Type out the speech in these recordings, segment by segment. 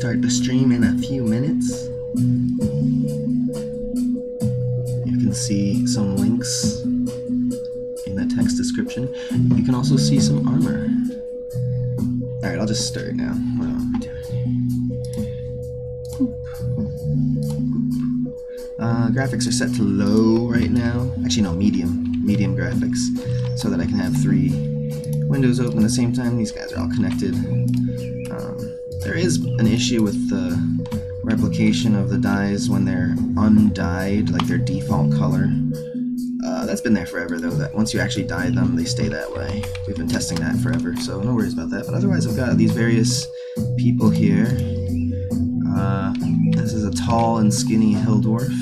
start the stream in a few minutes. You can see some links in the text description. You can also see some armor. Alright, I'll just start now. What am I doing? Graphics are set to low right now. Actually, no, medium graphics, so that I can have 3 windows open at the same time. These guys are all connected. There is an issue with the replication of the dyes when they're undyed, like their default color. That's been there forever, though, that once you actually dye them, they stay that way. We've been testing that forever, so no worries about that. But otherwise, I've got these various people here. This is a tall and skinny hill dwarf.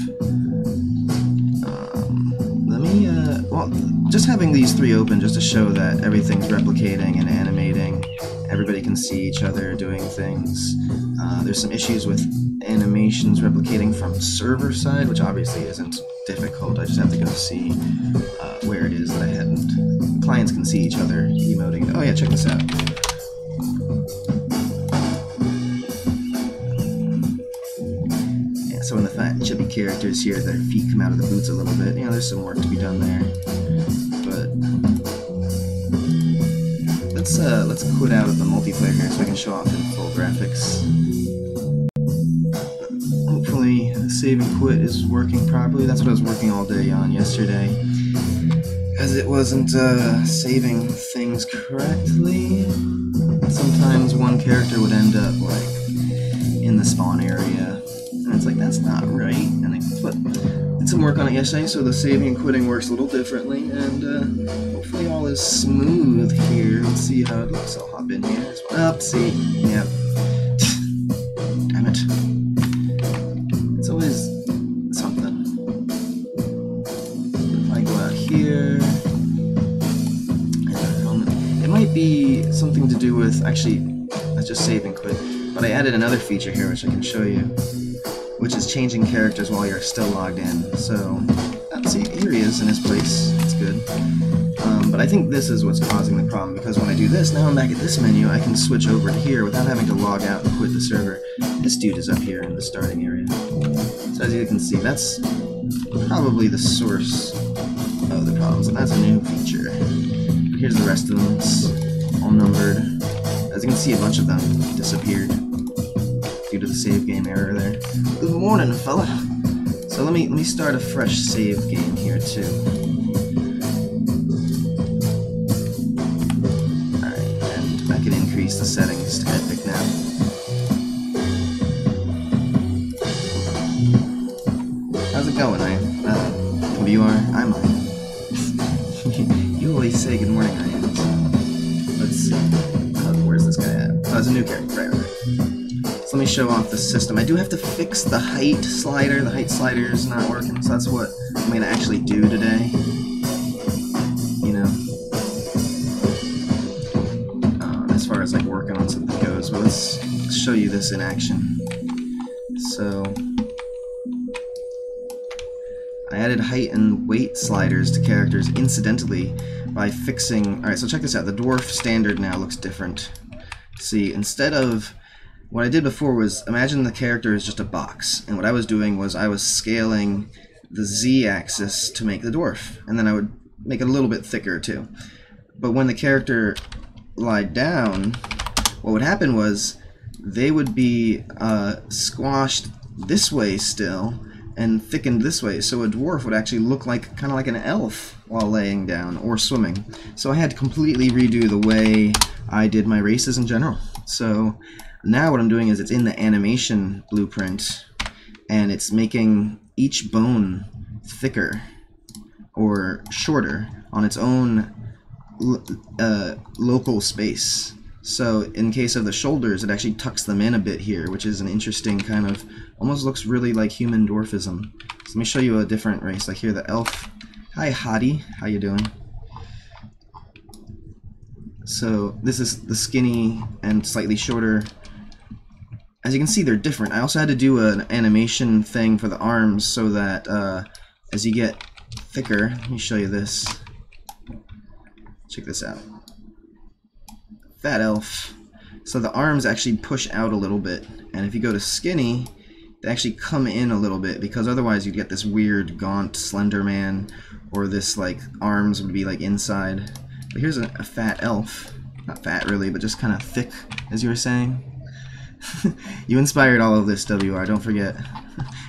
Well, just having these 3 open just to show that everything's replicating and animating. Everybody can see each other doing things. There's some issues with animations replicating from server side, which obviously isn't difficult. I just have to go see where it is that I hadn't. Clients can see each other emoting. Oh yeah, check this out. So in the fat chubby characters here, their feet come out of the boots a little bit. You know, there's some work to be done there. But let's quit out of the multiplayer here so I can show off in full graphics. Hopefully the save and quit is working properly. That's what I was working all day on yesterday, because it wasn't saving things correctly. Sometimes one character would end up like in the spawn area. And it's like, that's not right. And I did some work on it yesterday, so the saving and quitting works a little differently, and hopefully all is smooth here. Let's see how it looks. I'll hop in here as well. Up, see. Yep. Damn it. It's always something. If I go out here, it might be something to do with, actually, let's just save and quit. But I added another feature here, which I can show you, which is changing characters while you're still logged in. So, let's see, here he is in his place. It's good. But I think this is what's causing the problem, because when I do this, now I'm back at this menu, I can switch over to here without having to log out and quit the server. This dude is up here in the starting area. So as you can see, that's probably the source of the problems, and that's a new feature. But here's the rest of them. It's all numbered. As you can see, a bunch of them disappeared due to the save game error there. Good morning, fella. So let me start a fresh save game here too. Alright, and I can increase the settings to epic now. How's it going, Ryan? You are? I'm Ryan. You always say good morning, Ryan. Let's see. Where's this guy at? Oh, it's a new character. Right. So let me show off the system. I do have to fix the height slider. The height slider is not working, so that's what I'm going to actually do today. You know, as far as like working on something goes. But let's show you this in action. So I added height and weight sliders to characters incidentally by fixing... Alright, so check this out. The dwarf standard now looks different. See, instead of... What I did before was, imagine the character is just a box, and what I was doing was I was scaling the Z-axis to make the dwarf, and then I would make it a little bit thicker too. But when the character lied down, what would happen was they would be squashed this way still, and thickened this way, so a dwarf would actually look like kind of like an elf while laying down or swimming. So I had to completely redo the way I did my races in general. So now what I'm doing is it's in the animation blueprint, and it's making each bone thicker or shorter on its own local space. So in case of the shoulders, it actually tucks them in a bit here, which is an interesting kind of, almost looks really like human dwarfism. So let me show you a different race. Like here, the elf. Hi, Hottie. How you doing? So this is the skinny and slightly shorter. As you can see, they're different. I also had to do an animation thing for the arms so that as you get thicker, let me show you this. Check this out. Fat elf. So the arms actually push out a little bit, and if you go to skinny, they actually come in a little bit, because otherwise you'd get this weird gaunt slender man, or this like arms would be like inside. But here's a fat elf. Not fat really, but just kind of thick, as you were saying. You inspired all of this, WR, don't forget.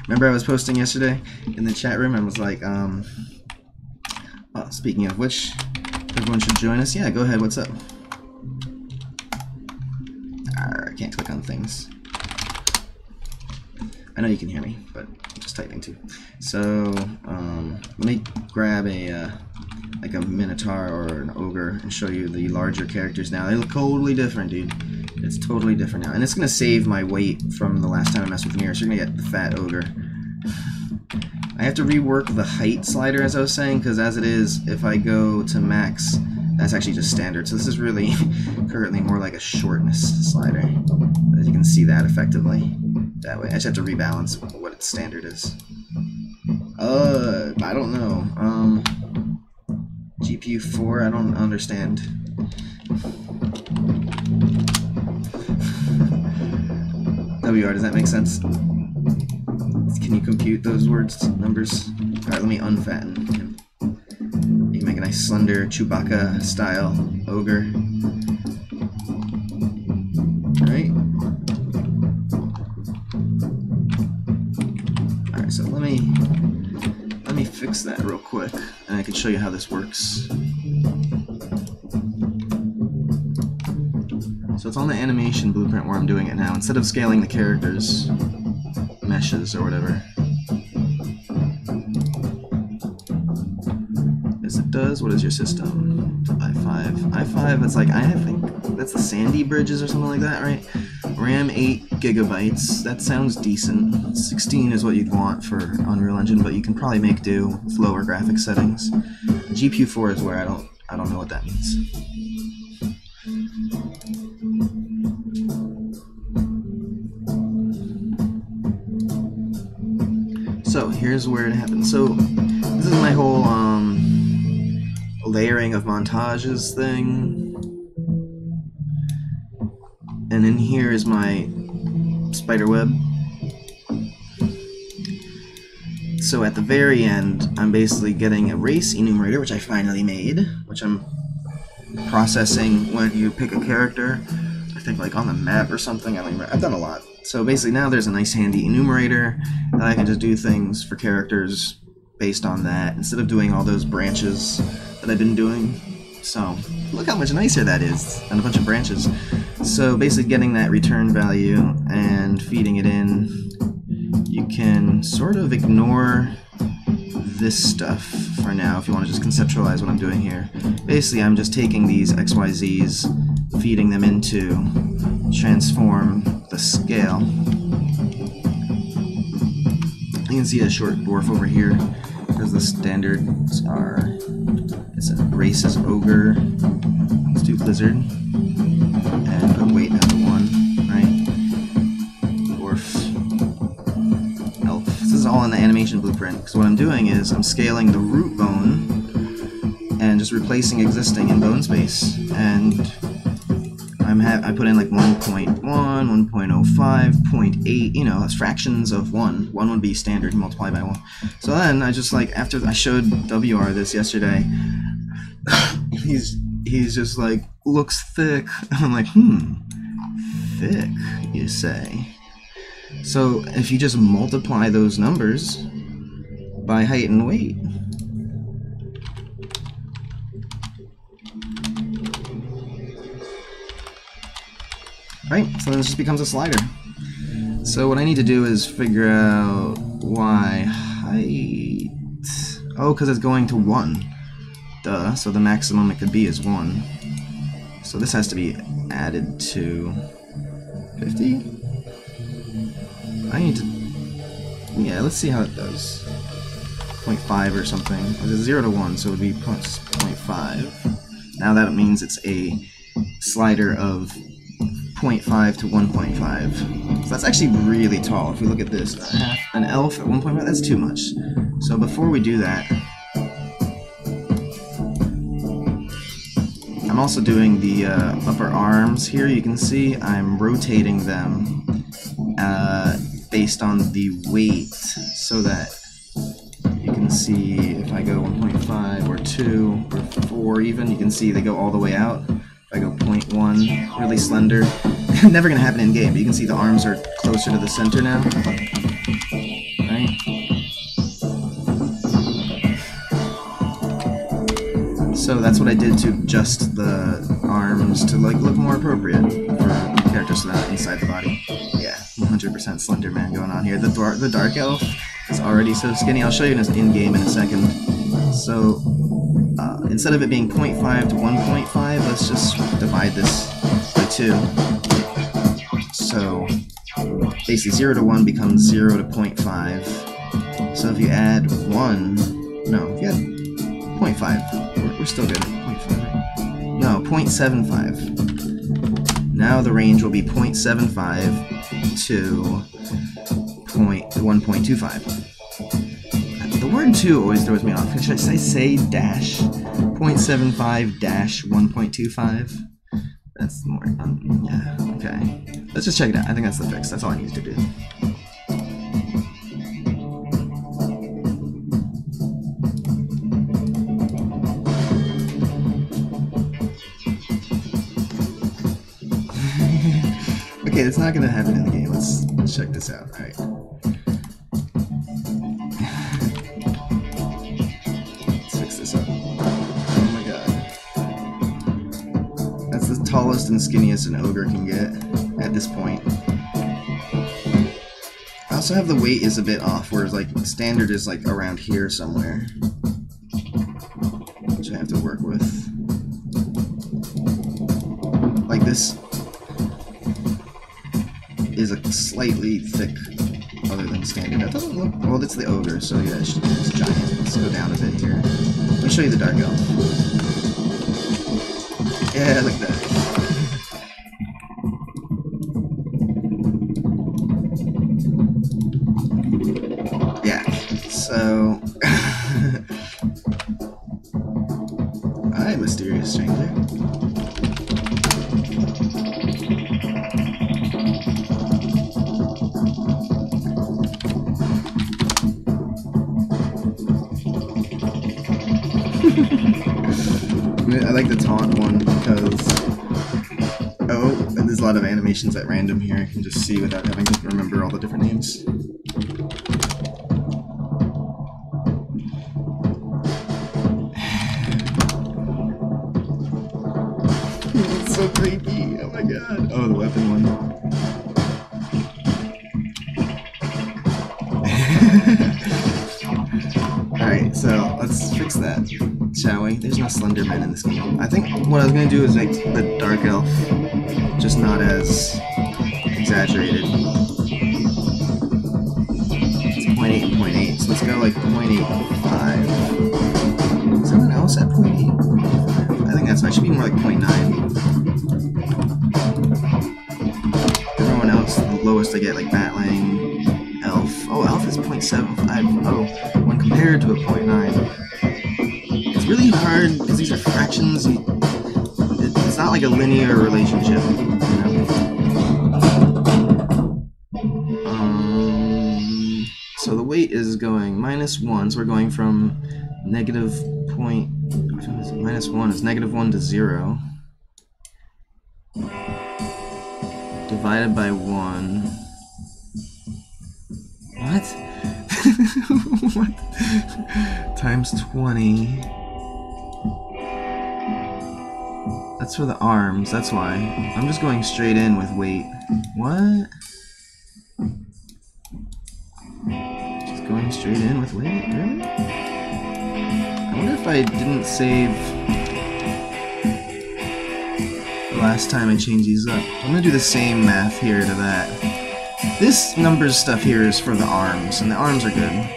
Remember I was posting yesterday in the chat room and was like, speaking of which, everyone should join us. Yeah, go ahead, what's up? I can't click on things. I know you can hear me, but I'm just typing too. So, let me grab a like a minotaur or an ogre and show you the larger characters now. They look totally different, dude. It's totally different now. And it's going to save my weight from the last time I messed with mirror, so you're going to get the fat ogre. I have to rework the height slider, as I was saying, because as it is, if I go to max, that's actually just standard. So this is really currently more like a shortness slider. As you can see that effectively that way. I just have to rebalance what its standard is. I don't know. GPU 4, I don't understand. WR, does that make sense? Can you compute those words, numbers? Alright, let me unfatten him. You can make a nice slender Chewbacca style ogre. Alright. Alright, so let me fix that real quick, and I can show you how this works. So it's on the animation blueprint where I'm doing it now. Instead of scaling the characters, meshes or whatever. Yes, it does. What is your system? i5. i5, it's like, I think that's the Sandy bridges or something like that, right? RAM 8 gigabytes. That sounds decent. 16 is what you'd want for Unreal Engine, but you can probably make do with lower graphic settings. GPU 4 is where I don't know what that means. So here's where it happens. So this is my whole layering of montages thing. And in here is my spider web. So at the very end, I'm basically getting a race enumerator, which I finally made, which I'm processing when you pick a character. I think like on the map or something. I don't remember. I've done a lot. So basically now there's a nice handy enumerator that I can just do things for characters based on that instead of doing all those branches that I've been doing. So look how much nicer that is than a bunch of branches. So basically getting that return value and feeding it in, you can sort of ignore this stuff for now if you want to just conceptualize what I'm doing here. Basically I'm just taking these XYZs, feeding them into transform the scale. You can see a short dwarf over here because the standards are, it's a race is ogre, let's do lizard, and put weight at 1, right? Dwarf, elf. This is all in the animation blueprint, because what I'm doing is I'm scaling the root bone and just replacing existing in bone space, and I put in like 1.1, 1.05, 0.8, you know, that's fractions of 1. 1 would be standard, multiplied by 1. So then I just like, after I showed WR this yesterday, he's just like, looks thick. And I'm like, thick, you say? So if you just multiply those numbers by height and weight, right? So then this just becomes a slider. So what I need to do is figure out why height... Oh, because it's going to 1. Duh. So the maximum it could be is 1. So this has to be added to 50? I need to... Yeah, let's see how it does. 0.5 or something. It's 0 to 1, so it would be 0.5. Now that means it's a slider of 0.5 to 1.5. So that's actually really tall. If we look at this, an elf at 1.5, that's too much. So before we do that, I'm also doing the upper arms here. You can see I'm rotating them based on the weight, so that you can see if I go 1.5 or 2 or 4 even, you can see they go all the way out. If I go 0.1, really slender. Never going to happen in game, but you can see the arms are closer to the center now. Right? So that's what I did to adjust the arms to like look more appropriate for characters that are inside the body. Yeah, 100% Slender Man going on here. The Dark Elf is already so skinny. I'll show you in-game in a second. So instead of it being 0.5 to 1.5, let's just divide this by 2. So basically 0 to 1 becomes 0 to 0.5. So if you add 1, no, if you add 0.5, we're still good at 0.5, right? No, 0.75. Now the range will be 0.75 to 1.25. The word 2 always throws me off. Should I say dash? 0.75 dash 1.25? That's more, yeah, okay. Let's just check it out. I think that's the fix. That's all I need to do. Okay, it's not gonna happen in the game. Let's check this out. Alright. Let's fix this up. Oh my god. That's the tallest and skinniest an ogre can get at this point. I also have the weight is a bit off, whereas like standard is like around here somewhere, which I have to work with. Like this is a slightly thick other than standard. That doesn't look... well, it's the ogre, so yeah, it's giant. Let's go down a bit here. Let me show you the Dark Elf. Yeah, look at that. Yeah, so... Hi, mysterious stranger. I like the taunt one because, oh, there's a lot of animations at random here. I can just see without having to remember all the different names. It's so creepy, oh my god. Oh, the weapon one. Alright, so let's fix that, shall we? There's no Slender Man in this game. I think what I was going to do is make the Dark Elf just not as exaggerated. It's 0.8 and 0.8, so let's go like 0.85. Is anyone else at 0.8? I think that's right. It should be more like 0.9. Everyone else, the lowest I get, like Batling, Elf. Oh, Elf is 0.75. Oh, when compared to a 0.9. It's really hard because these are fractions. It's not like a linear relationship, you know? So the weight is going -1, so we're going from negative point. -1 is -1 to 0 divided by 1. What? What? Times 20. That's for the arms, that's why. I'm just going straight in with weight. What? Just going straight in with weight? Really? I wonder if I didn't save the last time I changed these up. I'm gonna do the same math here to that. This numbers stuff here is for the arms, and the arms are good.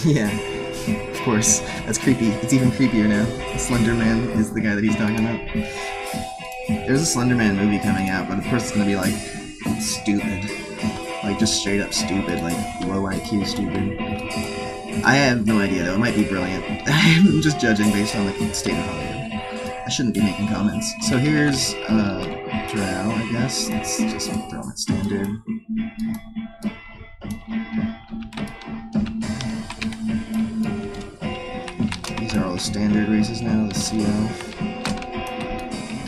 Yeah, of course. That's creepy. It's even creepier now. The Slender Man is the guy that he's talking about. There's a Slender Man movie coming out, but of course it's gonna be like stupid. like just straight up stupid, like low IQ stupid. I have no idea though, it might be brilliant. I'm just judging based on the state of Hollywood. I shouldn't be making comments. So here's Drow, I guess. Let's just throw them at standard. These are all the standard races now, the Sea Elf.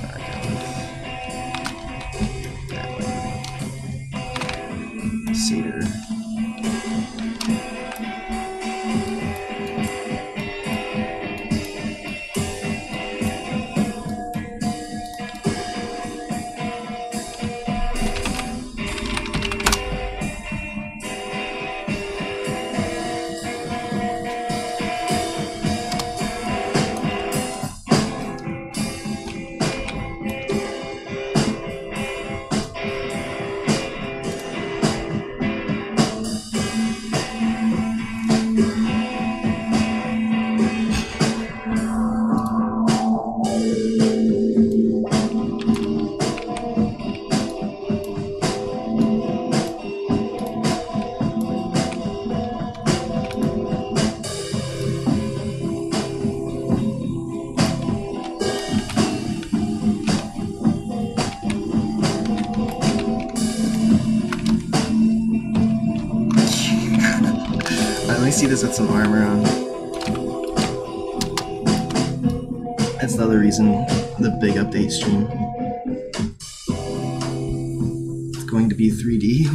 Dark Elf. Grappling. Satyr. Let me see this with some armor on. That's the other reason the big update stream. It's going to be 3D.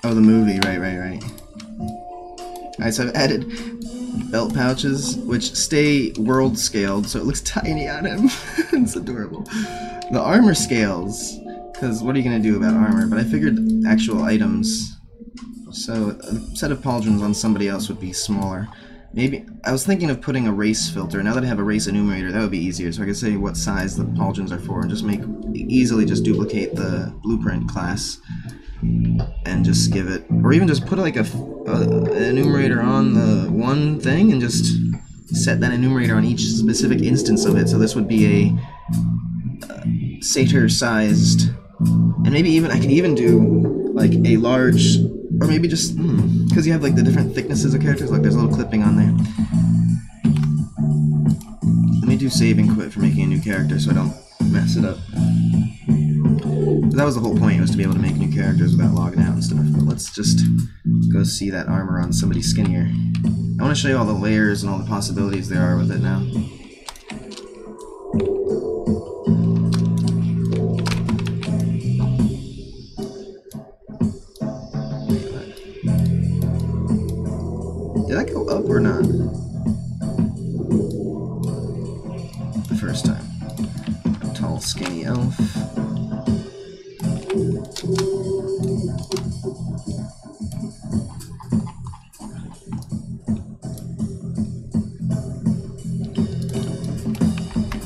Oh, the movie, right. Alright, so I've added belt pouches, which stay world scaled, so it looks tiny on him. It's adorable. The armor scales, because what are you going to do about armor? But I figured actual items. So a set of pauldrons on somebody else would be smaller. Maybe I was thinking of putting a race filter. Now that I have a race enumerator, that would be easier. So I could say what size the pauldrons are for, and just easily duplicate the blueprint class, and just give it, or even just put like an enumerator on the one thing, and just set that enumerator on each specific instance of it. So this would be a satyr-sized, and maybe even I could even do like a large. Or maybe just, because you have like the different thicknesses of characters, like there's a little clipping on there. Let me do save and quit for making a new character so I don't mess it up. That was the whole point, was to be able to make new characters without logging out and stuff. But let's just go see that armor on somebody skinnier. I want to show you all the layers and all the possibilities there are with it now. Did that go up or not? The first time. A tall, skinny elf.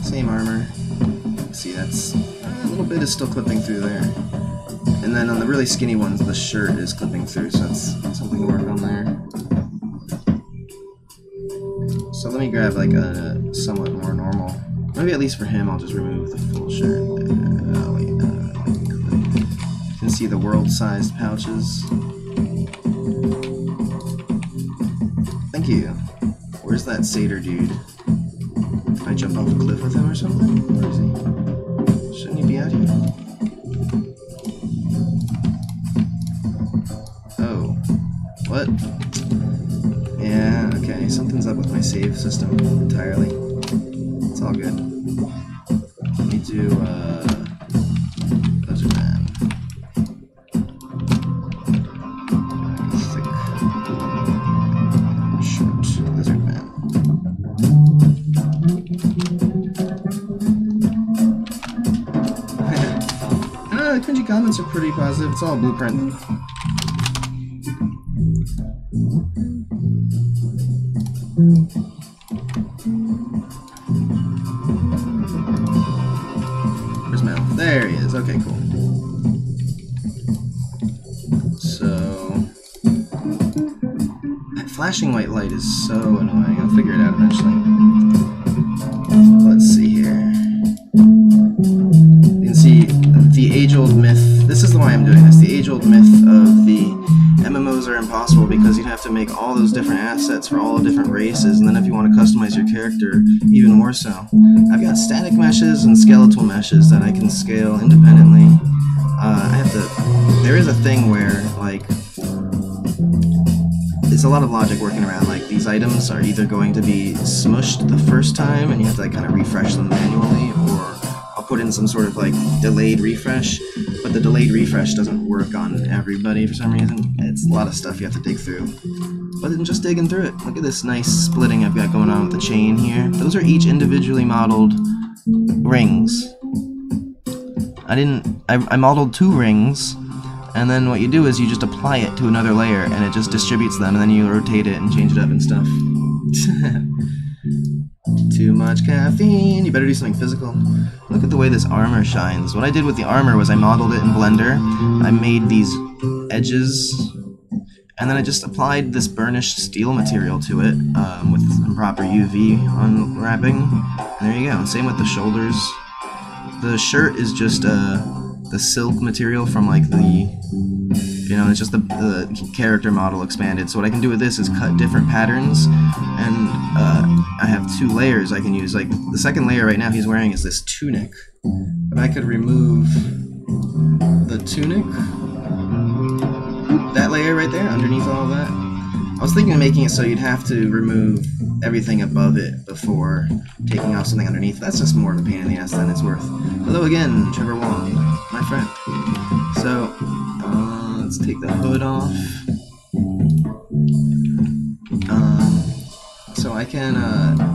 Same armor. See, that's a little bit is still clipping through there. And then on the really skinny ones, the shirt is clipping through, so that's something to work on there. So let me grab like a somewhat more normal. Maybe at least for him, I'll just remove the full shirt. Oh wait, you can see the world-sized pouches. Thank you. Where's that satyr dude? Can I jump off a cliff with him or something? Where is he? Shouldn't he be out here? Oh, what? Yeah, okay, something's up with my save system entirely. It's all good. Let me do, Lizard Man. Thick. Short Lizard Man. The cringy comments are pretty positive. It's all blueprint. Where's Mel? There he is. Okay, cool. So that flashing white light is so annoying. I'll figure it out eventually. Let's see here. You can see the age-old myth. this is why I'm doing this. The age-old myth of the MMOs are impossible because you'd have to make all those different assets for all the different races, and then if you want to customize your character, even more so. I've got static meshes and skeletal meshes that I can scale independently. There is a thing where, like, it's a lot of logic working around, like, these items are either going to be smushed the first time and you have to, like, kind of refresh them manually, or I'll put in some sort of, like, delayed refresh, but the delayed refresh doesn't work on everybody for some reason. It's a lot of stuff you have to dig through. But then just digging through it. Look at this nice splitting I've got going on with the chain here. Those are each individually modeled rings. I modeled 2 rings, and then what you do is you just apply it to another layer, and it just distributes them, and then you rotate it and change it up and stuff. Too much caffeine. You better do something physical. Look at the way this armor shines. What I did with the armor was I modeled it in Blender. I made these edges, and then I just applied this burnished steel material to it with some proper UV unwrapping. And there you go. Same with the shoulders. The shirt is just the silk material from, like, it's just the character model expanded. So what I can do with this is cut different patterns, and I have 2 layers I can use. Like, the second layer right now he's wearing is this tunic, but I could remove the tunic, that layer right there, underneath all of that. I was thinking of making it so you'd have to remove everything above it before taking off something underneath. That's just more of a pain in the ass than it's worth. Hello again, Trevor Wong, my friend. So, let's take the hood off. So I can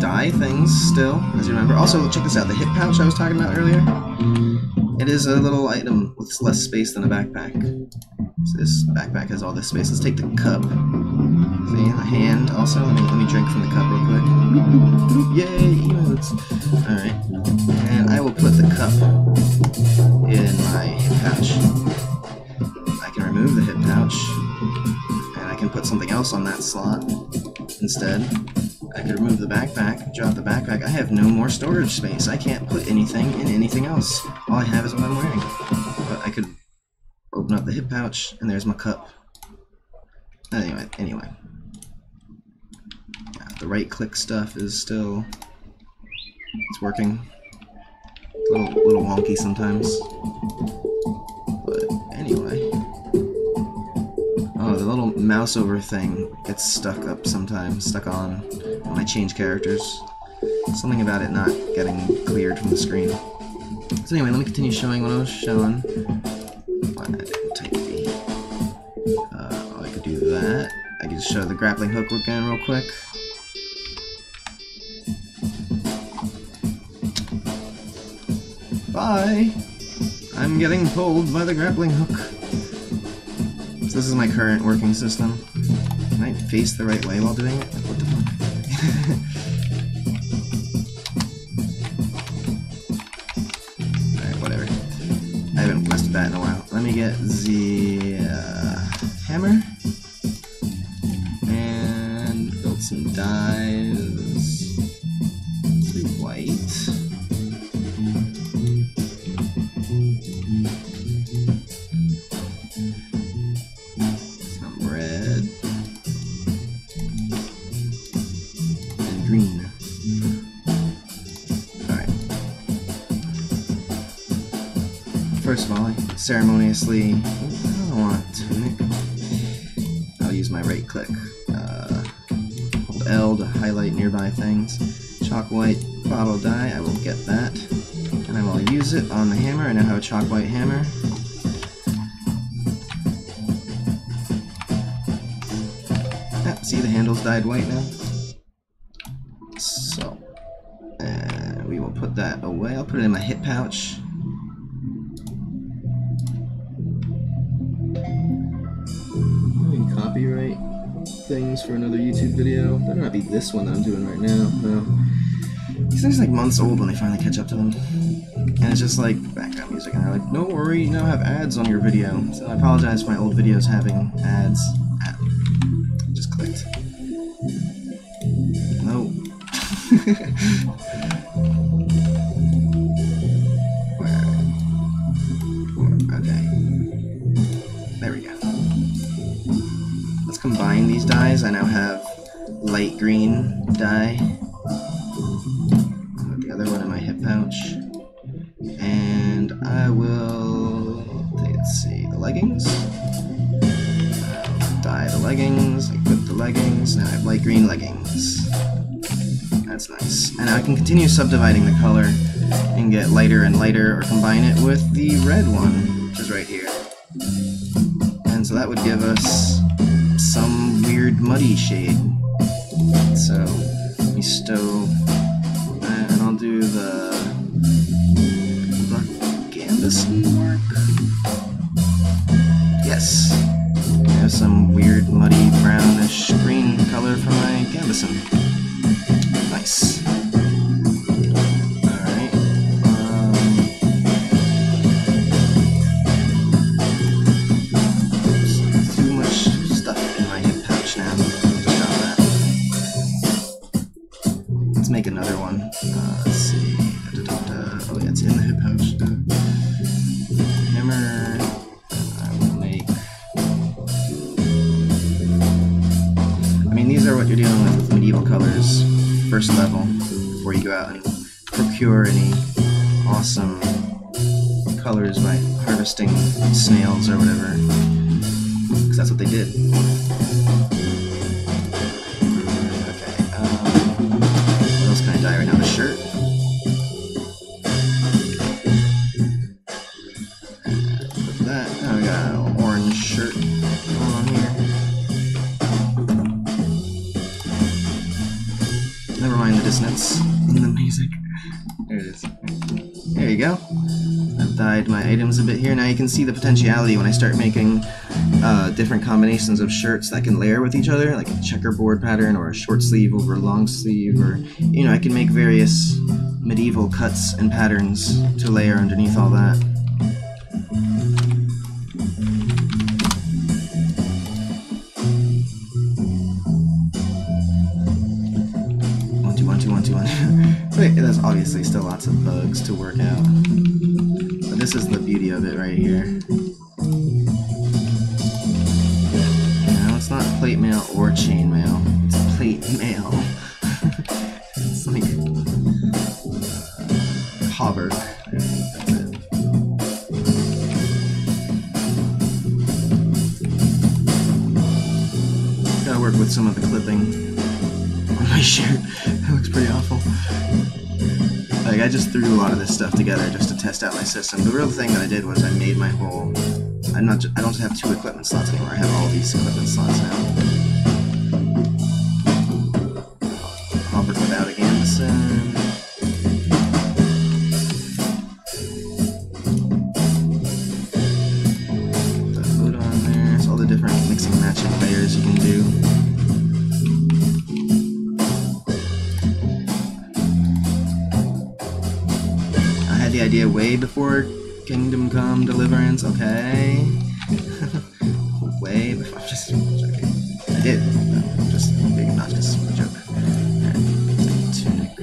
dye things still, as you remember. Also, check this out, the hip pouch I was talking about earlier. It is a little item with less space than a backpack. So this backpack has all this space. Let's take the cup. See, the hand also. Let me drink from the cup real quick. Yay, emotes. Alright. And I will put the cup in my hip pouch. I can remove the hip pouch, and I can put something else on that slot instead. I could remove the backpack, drop the backpack. I have no more storage space. I can't put anything in anything else. All I have is what I'm wearing. But I could open up the hip pouch, and there's my cup. Anyway. The right-click stuff is still... it's working. It's a little wonky sometimes. But anyway... oh, the little mouse over thing gets stuck on when I change characters. Something about it not getting cleared from the screen. So anyway, let me continue showing what I was showing. Why I didn't type B. I could do that. I could just show the grappling hook again real quick. Bye! I'm getting pulled by the grappling hook. So this is my current working system. Can I face the right way while doing it? Like, what the fuck? Alright, whatever. I haven't messed with that in a while. Let me get the hammer. And build some dies. Let's do white. First of all, I ceremoniously, I don't want tunic. I'll use my right click. Hold L to highlight nearby things. Chalk white bottle dye, I will get that. And I will use it on the hammer. I now have a chalk white hammer. See, the handle's dyed white now. So, we will put that away. I'll put it in my hip pouch. Copyright things for another YouTube video. Better not be this one that I'm doing right now. No. These things are like months old when they finally catch up to them. And it's just like background music, and they're like, don't worry, you now have ads on your video. So I apologize for my old videos having ads. Just clicked. No. Okay. green dye. Put the other one in my hip pouch. And I will, let's see, the leggings. I'll dye the leggings, equip the leggings, now I have light green leggings. That's nice. And I can continue subdividing the color and get lighter and lighter, or combine it with the red one, which is right here. And so that would give us some weird muddy shade. So let me stow that, and I'll do the Gambison work. Yes. I have some weird muddy brownish green color for my Gambison. Nice. Alright. Too much stuff in my hip pouch now. Just drop that. Let's make another one. Let's see. Oh yeah, it's in the hip pouch. Hammer. I will make. I mean, these are what you're dealing with medieval colors. First level, before you go out and procure any awesome colors by harvesting snails or whatever, because that's what they did. Okay, what else can I dye right now? The shirt. Put that. Oh, we got an orange shirt on here. Never mind the dissonance in the music. There it is. There you go. I've dyed my items a bit here. Now you can see the potentiality when I start making different combinations of shirts that can layer with each other, like a checkerboard pattern or a short sleeve over a long sleeve, or, you know, I can make various medieval cuts and patterns to layer underneath all that. So there's obviously still lots of bugs to work out, but this is the beauty of it right here. Now it's not plate mail or chain mail, it's plate mail. It's like Hauberg. Gotta work with some of the clipping on my shirt. That looks pretty awful. Like, I just threw a lot of this stuff together just to test out my system. The real thing that I did was I made my whole... I don't just have 2 equipment slots anymore. I have all these equipment slots now. Hauberg without a Gambison. Put the hood on there. It's all the different mixing and matching layers you can do. The idea way before Kingdom Come Deliverance, okay? Way before, I'm just joking. I did, no, just being obnoxious, a joke. Alright, tunic.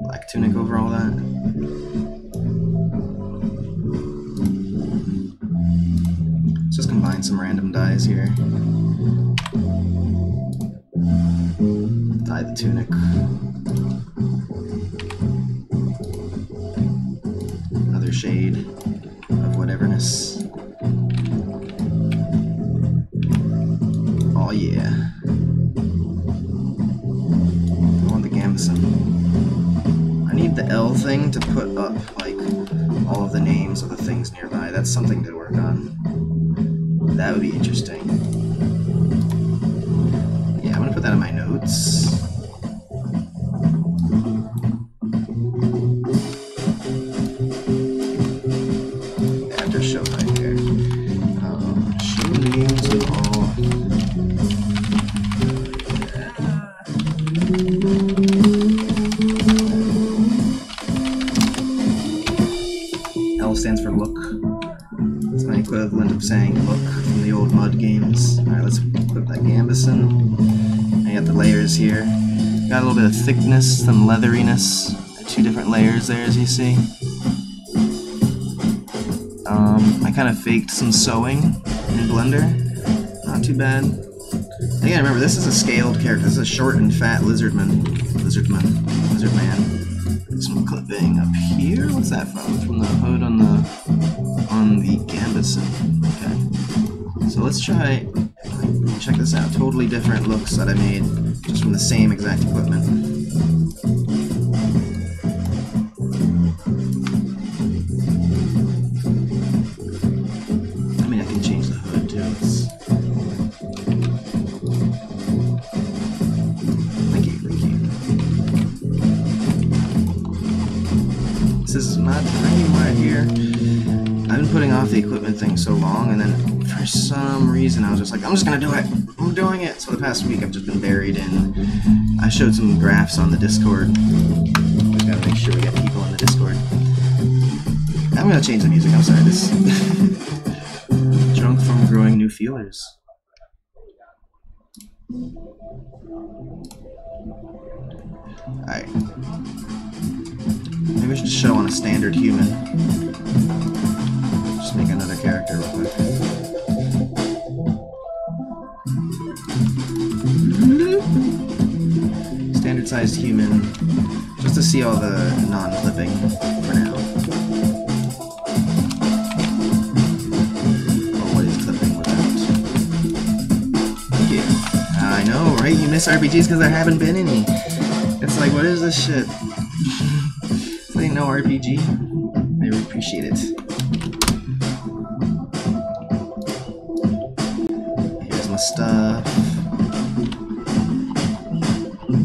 Black tunic over all that. Let's just combine some random dyes here. Dye the tunic. Another shade of whateverness. Oh yeah. I want the Gambison. I need the L thing to put up, like, all of the names of the things nearby. That's something to work on. That would be interesting. Yeah, I'm gonna put that in my notes. After show right here. Show names of all. L stands for look. It's my equivalent of saying look from the old mud games. Alright, let's put that Gambison. I got the layers here. Got a little bit of thickness, some leatheriness. 2 different layers there, as you see. I kind of faked some sewing in Blender. not too bad. Again, remember, this is a scaled character. This is a short and fat lizard man. Some clipping up here. What's that from? It's from the hood on the gambeson. Okay. So let's try. Check this out. Totally different looks that I made just from the same exact equipment. I mean, I can change the hood too. Thank you. This is my dream right here. I've been putting off the equipment thing so long, and then for some reason I was just like, I'm just gonna do it. I'm doing it. So the past week I've just been buried in. I showed some graphs on the Discord. We gotta make sure we get people in the Discord. I'm gonna change the music. I'm sorry. This drunk from growing new feelers. Alright. Maybe we should show on a standard human. Just make another character real quick. Standard sized human. Just to see all the non-clipping for now. Or what is clipping without. Yeah. I know, right? You miss RPGs because there haven't been any. It's like, what is this shit? This ain't no RPG. I appreciate it. Here's my stuff.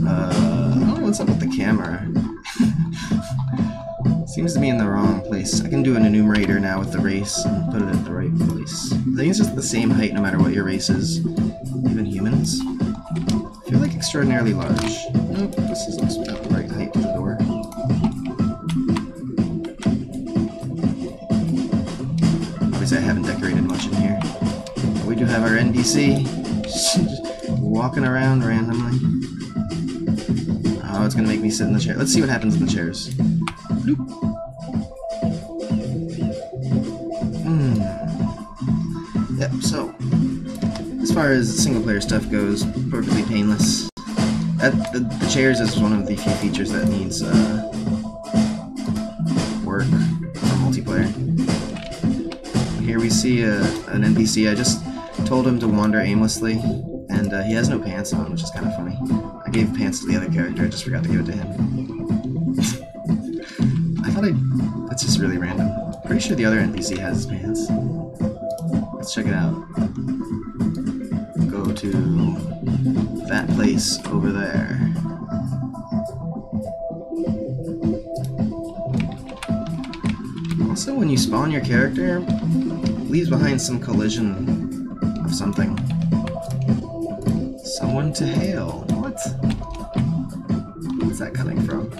Oh, what's up with the camera? Seems to be in the wrong place. I can do an enumerator now with the race and put it at the right place. I think it's just the same height no matter what your race is. Even humans. I feel like extraordinarily large. Nope, this looks about the right height to the door. Obviously I haven't decorated much in here. But we do have our NPC just walking around randomly. Oh, it's gonna make me sit in the chair. Let's see what happens in the chairs. Yep, so as far as single player stuff goes, perfectly painless. The chairs is one of the few features that needs work for multiplayer. Here we see an NPC. I just told him to wander aimlessly, and he has no pants on, which is kind of funny. I gave pants to the other character, I just forgot to give it to him. That's just really random. Pretty sure the other NPC has his pants. Let's check it out. Go to that place over there. Also, when you spawn your character, it leaves behind some collision of something. Someone to hail. What? Where's that coming from?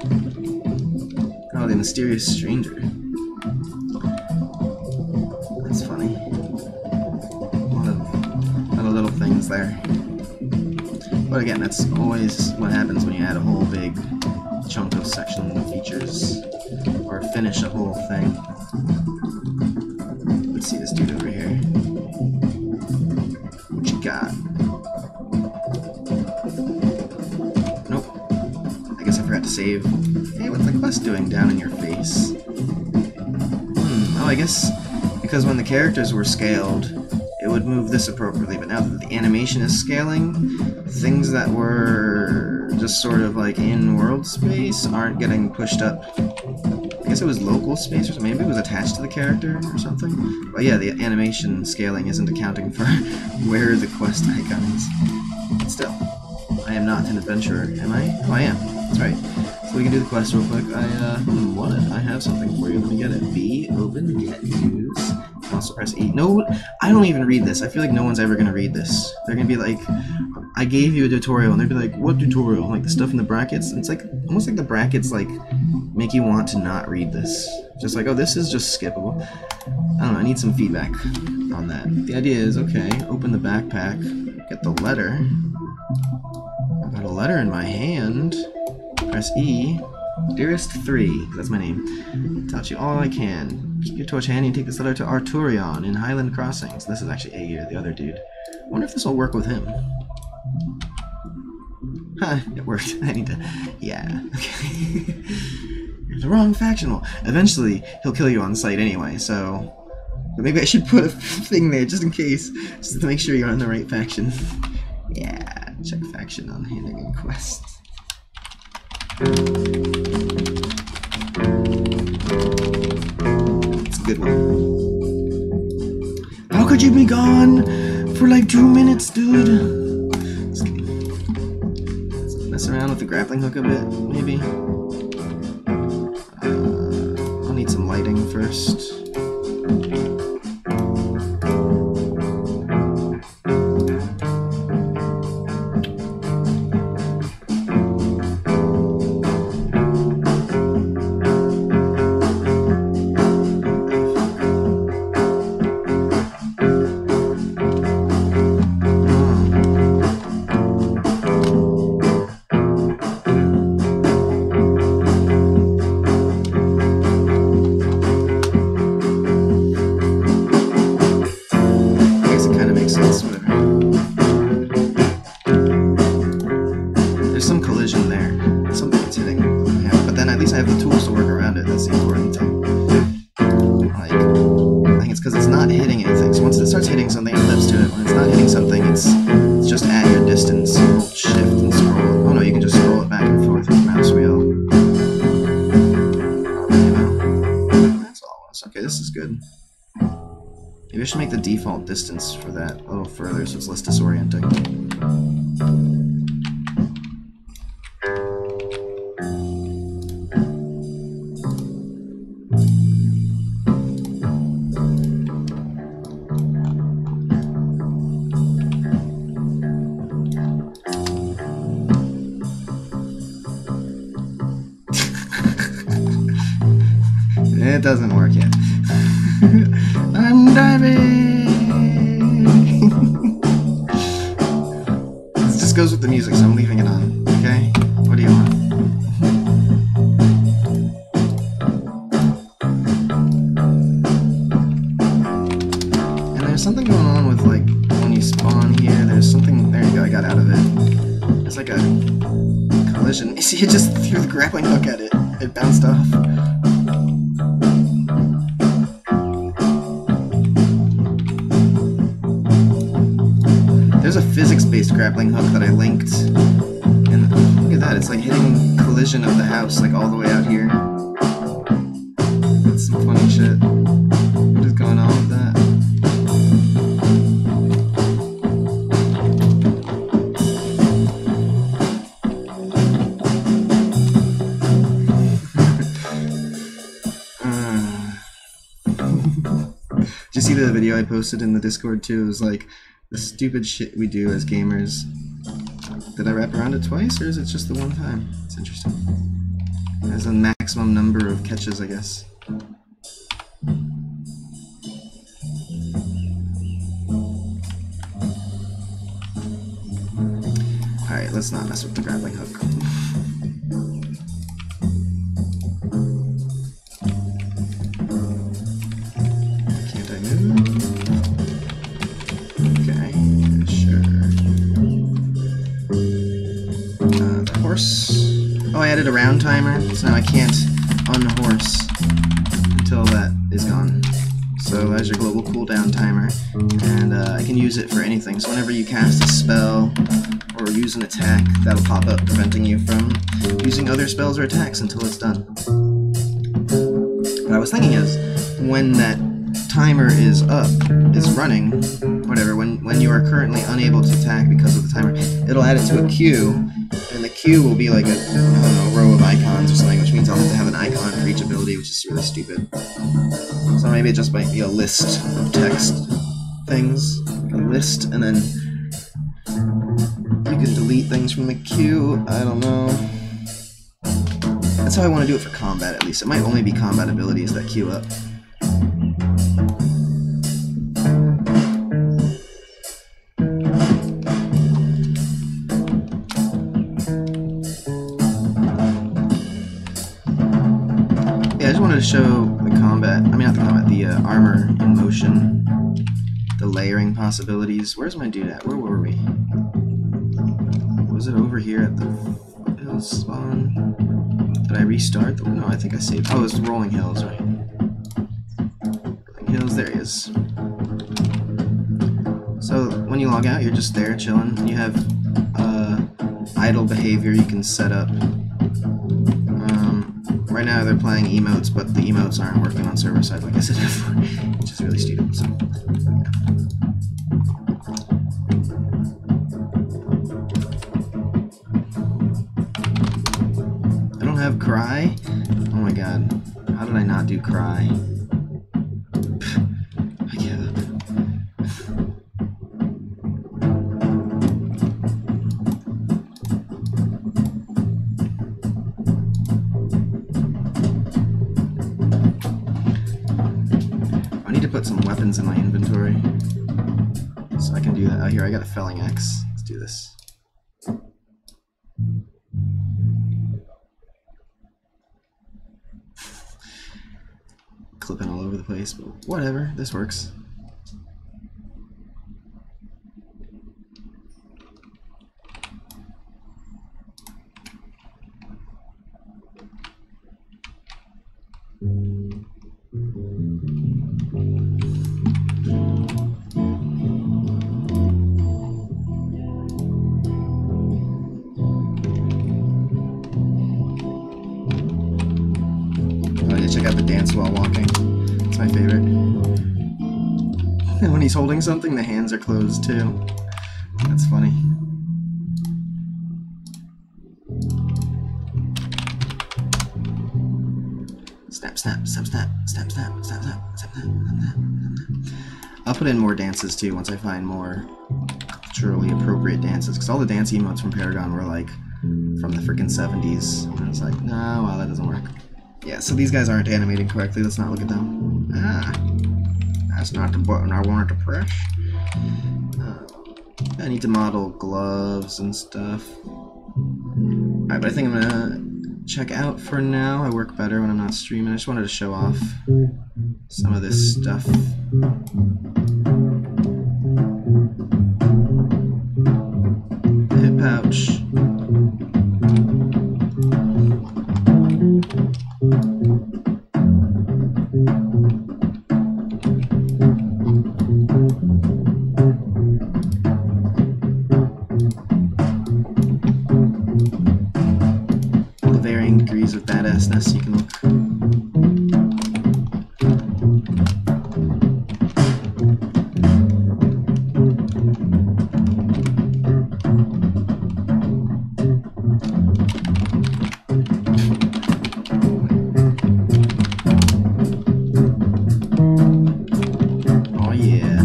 Oh, the mysterious stranger. That's funny. A lot of little things there. But again, that's always what happens when you add a whole big chunk of section of features. Or finish a whole thing. Let's see this dude over here. What you got? Nope. I guess I forgot to save. Hey, what's the quest doing down in your face? Oh, I guess because when the characters were scaled, it would move this appropriately, but now that the animation is scaling, things that were just sort of like in world space aren't getting pushed up. I guess it was local space or something. Maybe it was attached to the character or something. But yeah, the animation scaling isn't accounting for where the quest icon is. But still, I am not an adventurer, am I? Oh, I am. That's right. So we can do the quest real quick. I have something for you. Let me get it. B, open, get, use. Also press E. No, I don't even read this. I feel like no one's ever going to read this. They're going to be like, I gave you a tutorial, and they'd be like, what tutorial? Like the stuff in the brackets? It's like, almost like the brackets like make you want to not read this. Just like, oh, this is just skippable. I don't know, I need some feedback on that. The idea is, okay, open the backpack, get the letter. I got a letter in my hand. Press E. Dearest 3, that's my name. Taught you all I can. Keep your torch handy and take this letter to Arturion in Highland Crossings. This is actually Aegir, the other dude. I wonder if this will work with him. Huh, it worked. I need to... Yeah, okay. You're the wrong factional. Eventually, he'll kill you on sight anyway, so... But maybe I should put a thing there, just in case. Just to make sure you're on the right faction. Yeah, check faction on handing in quests. It's a good one. How could you be gone for like 2 minutes, dude? Mess around with the grappling hook a bit, maybe. I'll need some lighting first. Maybe I should make the default distance for that a little further so it's less disorienting. It doesn't work yet. I'm diving! This just goes with the music, so I'm leaving it on, okay? What do you want? And there's something going on with, like, when you spawn here, there's something... There you go, I got out of it. It's like a collision. You see, it just threw the grappling hook at it. It bounced off. There's a physics-based grappling hook that I linked, and look at that, it's like hitting collision of the house, like all the way out here. That's some funny shit. What is going on with that? Did you see the video I posted in the Discord too? It was like, the stupid shit we do as gamers. Did I wrap around it twice, or is it just the one time? It's interesting. There's a maximum number of catches, I guess. Alright, let's not mess with the grappling hook. Can't I move? Oh, I added a round timer, so now I can't unhorse until that is gone. So there's your global cooldown timer, and I can use it for anything. So whenever you cast a spell or use an attack, that'll pop up, preventing you from using other spells or attacks until it's done. What I was thinking is, when that timer is up, is running, whatever, when you are currently unable to attack because of the timer, it'll add it to a queue, and the queue will be like a, I don't know, row of icons or something, which means I'll have to have an icon for each ability, which is really stupid. So maybe it just might be a list of text things, a list, and then you can delete things from the queue. I don't know. That's how I want to do it for combat, at least. It might only be combat abilities that queue up. just wanted to show the combat, I mean not the combat, the armor in motion, the layering possibilities. Where's my dude at? Where were we? Was it over here at the foothills spawn? Did I restart? No, I think I saved. Oh, it's the rolling hills, right? Rolling hills, there he is. So when you log out, you're just there chilling, and you have idle behavior you can set up. Right now they're playing emotes, but the emotes aren't working on server side like I said before, which is really stupid. So, I don't have cry. Oh my god, how did I not do cry? I give up. Put some weapons in my inventory so I can do that. Oh, here I got a felling axe. Let's do this. Clipping all over the place, but whatever, this works. Check out the dance while walking. It's my favorite. And when he's holding something, the hands are closed too. That's funny. Snap, snap, snap, snap, snap, snap, snap, snap, snap, snap, snap. I'll put in more dances too once I find more culturally appropriate dances, because all the dance emotes from Paragon were like from the freaking 70s. And I was like, no, well, that doesn't work. Yeah, so these guys aren't animating correctly. Let's not look at them. Ah, that's not the button I wanted to press. I need to model gloves and stuff. Alright, but I think I'm gonna check out for now. I work better when I'm not streaming. I just wanted to show off some of this stuff. Hip pouch. Degrees of badassness you can look. Oh yeah.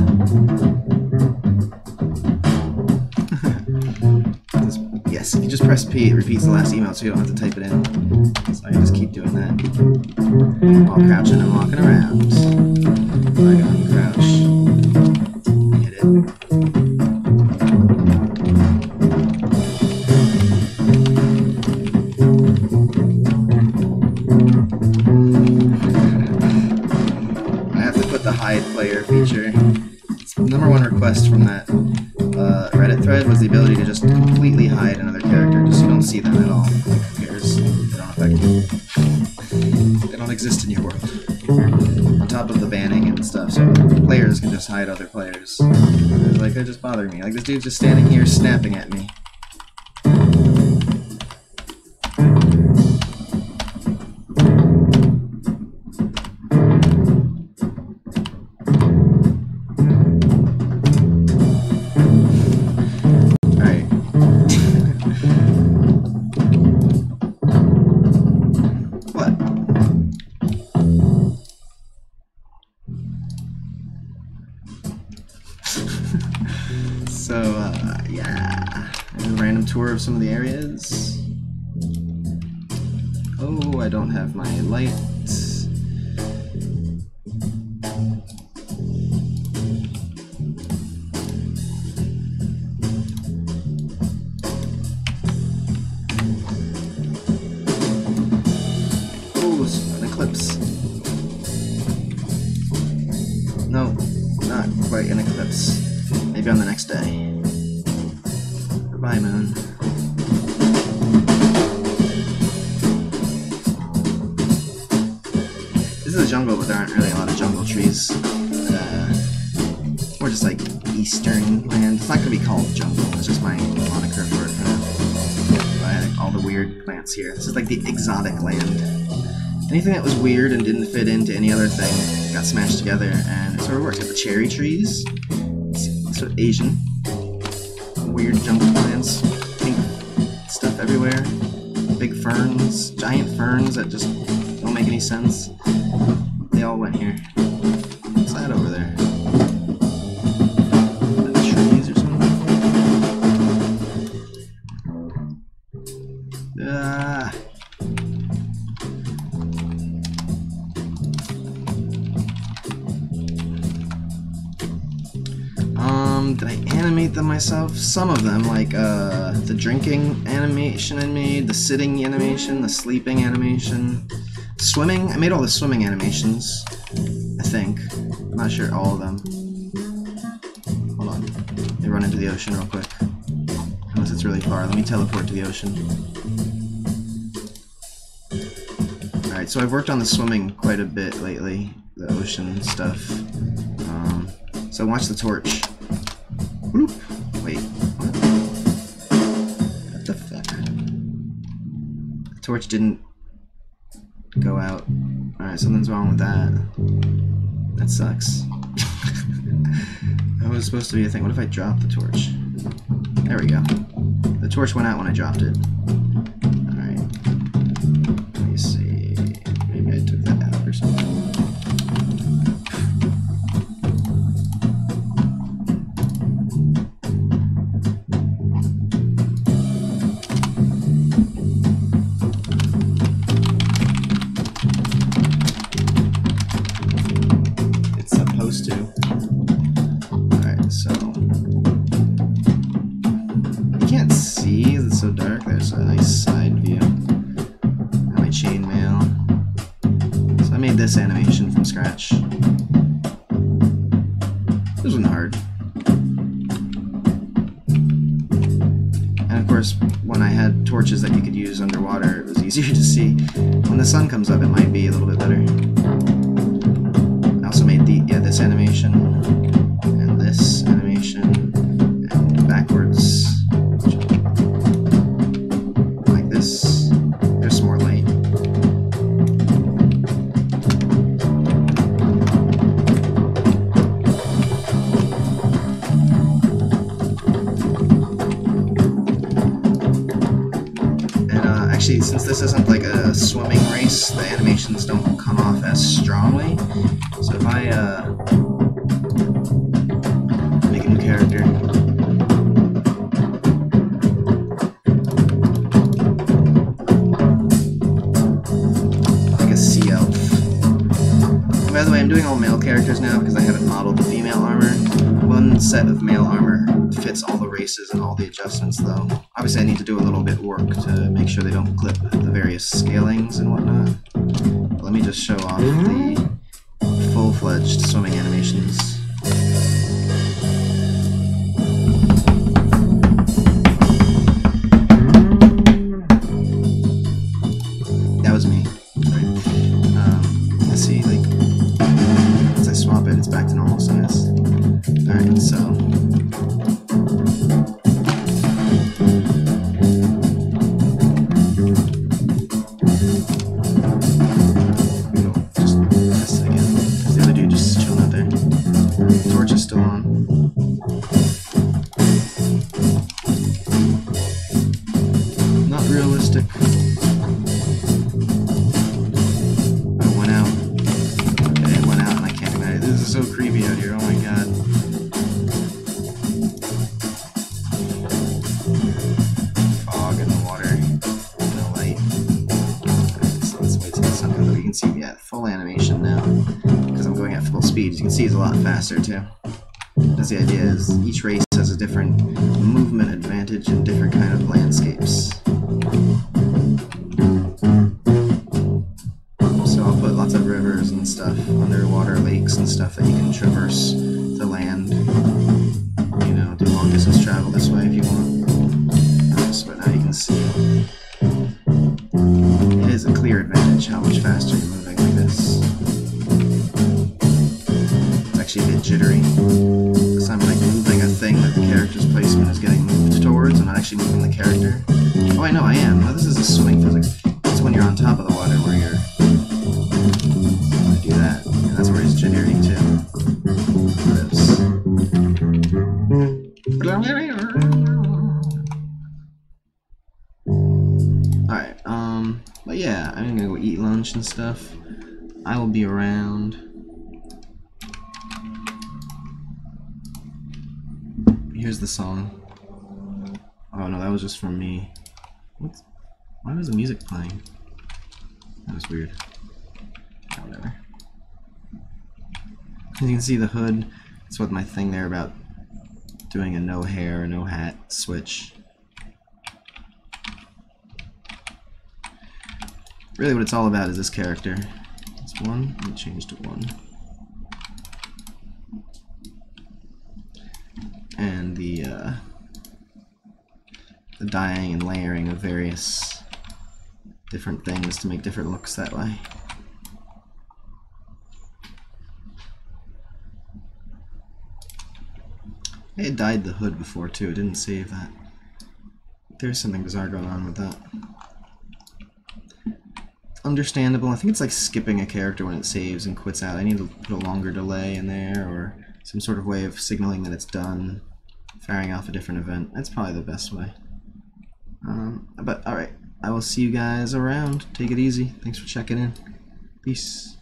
Yes, if you just press P, it repeats the last email, so you don't have to type it in. So I can just keep doing that while crouching and walking around. I gotta crouch. Hit it. I have to put the hide player feature. It's the #1 request from that Reddit thread was the ability to just completely hide another character, just so you don't see them at all. Like, who cares? They don't affect you. They don't exist in your world. On top of the banning and stuff, so players can just hide other players. Like, they're just bothering me. Like, this dude's just standing here snapping at me. So, yeah, a random tour of some of the areas. Oh, I don't have my light. Oh, eclipse. No, not quite an eclipse. Maybe on the next day. Goodbye, moon. This is a jungle, but there aren't really a lot of jungle trees. Or just like eastern land. It's not gonna be called jungle, it's just my moniker for it for now. I had all the weird plants here. This is like the exotic land. Anything that was weird and didn't fit into any other thing got smashed together, and it sort of worked. Got the cherry trees, it's sort of Asian, weird jungle plants, pink stuff everywhere, big ferns, giant ferns that just don't make any sense. They all went here. What's that over there? Trees or something? Did I animate them myself? Some of them, like the drinking animation I made, the sitting animation, the sleeping animation, swimming. I made all the swimming animations, I think. I'm not sure all of them. Hold on. Let me run into the ocean real quick. Unless it's really far. Let me teleport to the ocean. Alright, so I've worked on the swimming quite a bit lately. The ocean stuff. So watch the torch. Bloop. Wait, what? What the fuck? The torch didn't go out. Alright, something's wrong with that. That sucks. That was supposed to be a thing. What if I drop the torch? There we go. The torch went out when I dropped it. Alright. Let me see. Maybe I took that out or something. This animation from scratch. This wasn't hard. And of course, when I had torches that you could use underwater, it was easier to see. When the sun comes up, it might be a little bit better. I also made this animation, and this animation, and backwards. Like this. There's some more light. Actually, since this isn't like a swimming race, the animations don't come off as strongly. So if I make a new character, like a sea elf. By the way, I'm doing all male characters now because I haven't modeled the female armor. One set of male armor fits all the races and all the adjustments, though. Obviously, I need to do a little bit work to make sure they don't clip the various scalings and whatnot. But let me just show off the full-fledged swimming animations. That was me. Right. Let's see, like, once I swap it, it's back to normal size. Alright, so as you can see, it's a lot faster too. That's the idea, is each race has a different movement advantage and different kind of landscapes. So I'll put your advantage how much faster you're moving like this. It's actually a bit jittery, because I'm like moving a thing that the character's placement is getting moved towards. I'm not actually moving the character. Oh, I know I am. No, this is the swimming physics. It's when you're on top of the water where you're going to do that. And that's where it's jittery too. Alright, but yeah, I'm gonna go eat lunch and stuff. I will be around. Here's the song. Oh no, that was just from me. What? Why was the music playing? That was weird. Oh, whatever. As you can see, the hood, that's what my thing there about doing a no hair, no hat switch. Really what it's all about is this character. It's 1, let me change to 1. And the dyeing and layering of various different things to make different looks that way. I had dyed the hood before too, it didn't save that. There's something bizarre going on with that. Understandable. I think it's like skipping a character when it saves and quits out. I need to put a longer delay in there, or some sort of way of signaling that it's done, firing off a different event. That's probably the best way. But alright, I will see you guys around. Take it easy. Thanks for checking in. Peace.